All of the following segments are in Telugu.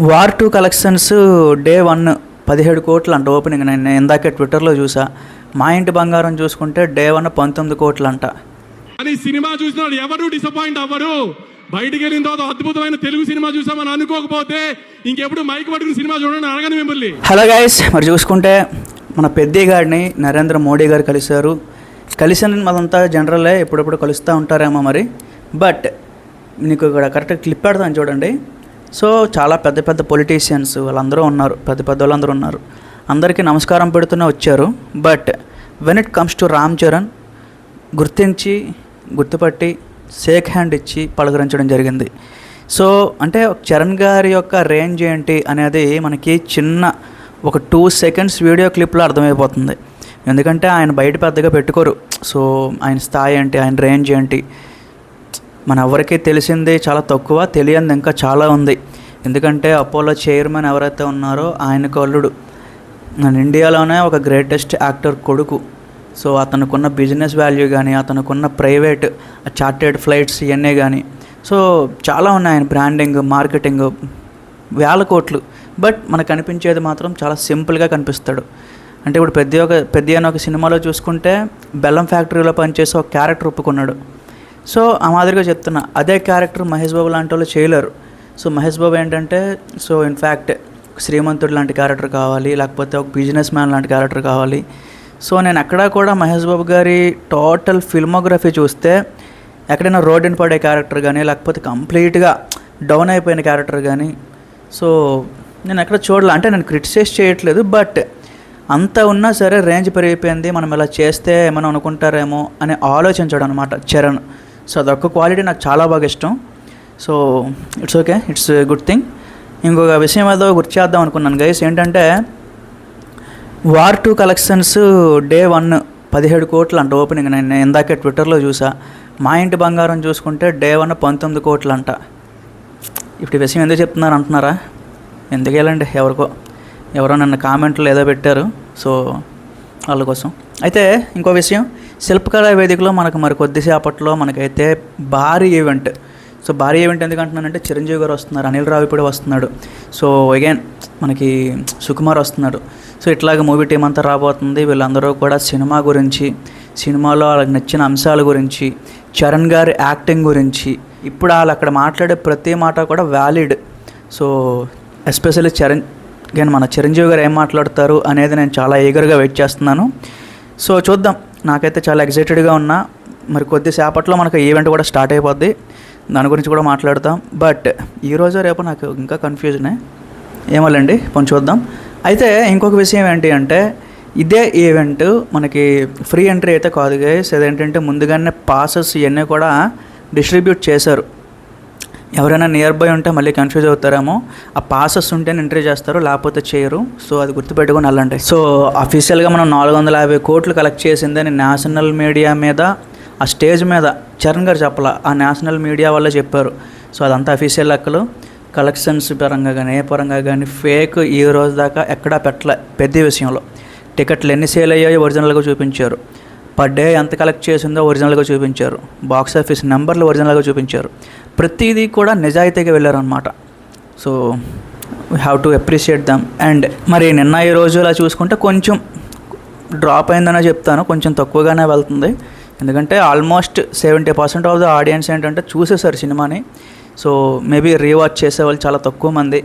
వార్ 2 కలెక్షన్స్ డే 1 17 కోట్లు అంట ఓపెనింగ్. నేను ఇందాకే ట్విట్టర్లో చూసా. మా ఇంటి బంగారం చూసుకుంటే డే 1 19 కోట్లు అంట. అని సినిమా చూసిన వాళ్ళు ఎవరు డిసప్పాయింట్ అవ్వరు. బయటికి వెళ్ళిన తర్వాత అద్భుతమైన తెలుగు సినిమా చూసామని అనుకోకపోతే ఇంకెప్పుడు మైక్ పట్టుకుని సినిమా చూడండి అడగని మిమ్మల్ని. హలో గైస్, మరి చూసుకుంటే మన పెద్ద గారిని నరేంద్ర మోడీ గారు కలిశారు. కలిసిన మదంతా జనరలే, ఎప్పుడెప్పుడు కలుస్తూ ఉంటారేమో మరి. బట్ నీకు ఇక్కడ కరెక్ట్గా క్లిప్ పెడతాను చూడండి. సో చాలా పెద్ద పెద్ద పొలిటీషియన్స్ వాళ్ళందరూ ఉన్నారు, పెద్ద పెద్ద వాళ్ళందరూ ఉన్నారు. అందరికీ నమస్కారం పెడుతూనే వచ్చారు. But when it comes to Ram Charan గుర్తుపట్టి షేక్ హ్యాండ్ ఇచ్చి పలకరించడం జరిగింది. సో అంటే చరణ్ గారి యొక్క రేంజ్ ఏంటి అనేది మనకి చిన్న ఒక 2 సెకండ్స్ వీడియో క్లిప్లో అర్థమైపోతుంది. ఎందుకంటే ఆయన బయట పెద్దగా పెట్టుకోరు. సో ఆయన స్థాయి ఏంటి, ఆయన రేంజ్ ఏంటి మన ఎవరికి తెలిసింది చాలా తక్కువ, తెలియంది ఇంకా చాలా ఉంది. ఎందుకంటే అపోలో చైర్మన్ ఎవరైతే ఉన్నారో ఆయనకు అల్లుడు, మన ఇండియాలోనే ఒక గ్రేటెస్ట్ యాక్టర్ కొడుకు. సో అతనుకున్న బిజినెస్ వాల్యూ కానీ, అతనుకున్న ప్రైవేట్ చార్టెడ్ ఫ్లైట్స్ ఇవన్నీ కానీ, సో చాలా ఉన్నాయి. ఆయన బ్రాండింగ్, మార్కెటింగ్ వేల కోట్లు. బట్ మనకు కనిపించేది మాత్రం చాలా సింపుల్గా కనిపిస్తాడు. అంటే ఇప్పుడు పెద్ద అని ఒక సినిమాలో చూసుకుంటే బెల్లం ఫ్యాక్టరీలో పనిచేసే ఒక క్యారెక్టర్ ఒప్పుకున్నాడు. సో ఆ మాదిరిగా చెప్తున్నా, అదే క్యారెక్టర్ మహేష్ బాబు లాంటి వాళ్ళు చేయలేరు. సో మహేష్ బాబు ఏంటంటే, సో ఇన్ఫ్యాక్ట్ శ్రీమంతుడు లాంటి క్యారెక్టర్ కావాలి, లేకపోతే ఒక బిజినెస్ మ్యాన్ లాంటి క్యారెక్టర్ కావాలి. సో నేను ఎక్కడా కూడా మహేష్ బాబు గారి టోటల్ ఫిల్మోగ్రఫీ చూస్తే ఎక్కడైనా రోడ్డుని పడే క్యారెక్టర్ కానీ, లేకపోతే కంప్లీట్గా డౌన్ అయిపోయిన క్యారెక్టర్ కానీ, సో నేను ఎక్కడ చూడాలి. అంటే నేను క్రిటిసైజ్ చేయట్లేదు, బట్ అంత ఉన్నా సరే రేంజ్ పెరిగిపోయింది, మనం ఇలా చేస్తే ఏమైనా అనుకుంటారేమో అని ఆలోచించాడు అనమాట చరణ్. సో అదొక్క క్వాలిటీ నాకు చాలా బాగా ఇష్టం. So it's okay, it's good thing. ఇంకొక విషయం ఏదో గుర్తు చేద్దాం అనుకున్నాను గైస్. ఏంటంటే వార్ 2 కలెక్షన్స్ డే 1 17 కోట్లు అంట ఓపెనింగ్. నేను ఇందాకే ట్విట్టర్లో చూసా. మా ఇంటి బంగారం చూసుకుంటే డే 1 19 కోట్లు అంట. ఇప్పుడు విషయం ఎందుకు చెప్తున్నారు అంటున్నారా? ఎందుకు వెళ్ళండి, ఎవరో నన్ను కామెంట్లు ఏదో పెట్టారు. సో వాళ్ళ కోసం. అయితే ఇంకో విషయం, శిల్పకళా వేదికలో మనకు మరి కొద్దిసేపట్లో మనకైతే భారీ ఈవెంట్. సో భారీ ఈవెంట్ ఎందుకు అంటున్నానంటే, చిరంజీవి గారు వస్తున్నారు, అనిల్ రావిపూడి వస్తున్నాడు. సో అగైన్ మనకి సుకుమార్ వస్తున్నాడు. సో ఇట్లాగ మూవీ టీం అంతా రాబోతుంది. వీళ్ళందరూ కూడా సినిమా గురించి, సినిమాలో వాళ్ళకి నచ్చిన అంశాల గురించి, చరణ్ గారి యాక్టింగ్ గురించి, ఇప్పుడు వాళ్ళు అక్కడ మాట్లాడే ప్రతి మాట కూడా వ్యాలిడ్. సో ఎస్పెషల్లీ మన చిరంజీవి గారు ఏం మాట్లాడతారు అనేది నేను చాలా ఈగర్గా వెయిట్ చేస్తున్నాను. సో చూద్దాం. నాకైతే చాలా ఎక్సైటెడ్గా ఉన్నా. మరి కొద్దిసేపట్లో మనకు ఈవెంట్ కూడా స్టార్ట్ అయిపోద్ది, దాని గురించి కూడా మాట్లాడతాం. బట్ ఈరోజు రేపు నాకు ఇంకా కన్ఫ్యూజనే, ఏమోలేండి కొంచెం చూద్దాం. అయితే ఇంకొక విషయం ఏంటి అంటే, ఇదే ఈవెంట్ మనకి ఫ్రీ ఎంట్రీ అయితే కాదు గైస్. అదేంటంటే ముందుగానే పాసెస్ ఇవన్నీ కూడా డిస్ట్రిబ్యూట్ చేశారు. ఎవరైనా నియర్ బై ఉంటే మళ్ళీ కన్ఫ్యూజ్ అవుతారేమో. ఆ పాసెస్ ఉంటేనే ఎంట్రీ చేస్తారు, లేకపోతే చేయరు. సో అది గుర్తుపెట్టుకుని వెళ్ళండి. సో అఫీషియల్గా మనం 450 కోట్లు కలెక్ట్ చేసిందని నేషనల్ మీడియా మీద, ఆ స్టేజ్ మీద చరణ్ గారు చెప్పాల, ఆ నేషనల్ మీడియా వల్లే చెప్పారు. సో అదంతా అఫీషియల్ లెక్కలు. కలెక్షన్స్ పరంగా కానీ, ఏ పరంగా కానీ ఫేక్ ఈ రోజు దాకా ఎక్కడా పెట్టలే. పెద్ద విషయంలో టికెట్లు ఎన్ని సేల్ అయ్యాయో ఒరిజినల్గా చూపించారు. పర్ డే ఎంత కలెక్ట్ చేసిందో ఒరిజినల్గా చూపించారు. బాక్స్ ఆఫీస్ నెంబర్లు ఒరిజినల్గా చూపించారు. ప్రతిదీ కూడా నిజాయితీగా వెళ్ళారనమాట. So we have to appreciate them. And మరి నిన్న ఈ రోజు ఇలా చూసుకుంటే కొంచెం డ్రాప్ అయిందనే చెప్తాను, కొంచెం తక్కువగానే వెళ్తుంది. ఎందుకంటే ఆల్మోస్ట్ 70% ఆఫ్ ద ఆడియన్స్ ఏంటంటే చూసేసారు సినిమాని. సో మేబీ రీవాచ్ చేసేవాళ్ళు చాలా తక్కువ మంది.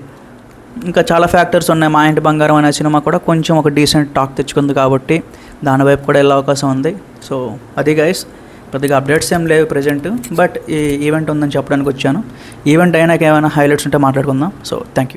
ఇంకా చాలా ఫ్యాక్టర్స్ ఉన్నాయి. మా ఇంటి బంగారం అనే సినిమా కూడా కొంచెం ఒక డీసెంట్ టాక్ తెచ్చుకుంది కాబట్టి దాని వైపు కూడా వెళ్ళే అవకాశం ఉంది. సో అది గైస్, పెద్దగా అప్డేట్స్ ఏం లేవు ప్రజెంట్. బట్ ఈ ఈవెంట్ ఉందని చెప్పడానికి వచ్చాను. ఈవెంట్ అయినాక ఏమైనా హైలైట్స్ ఉంటే మాట్లాడుకుందాం. So thank you.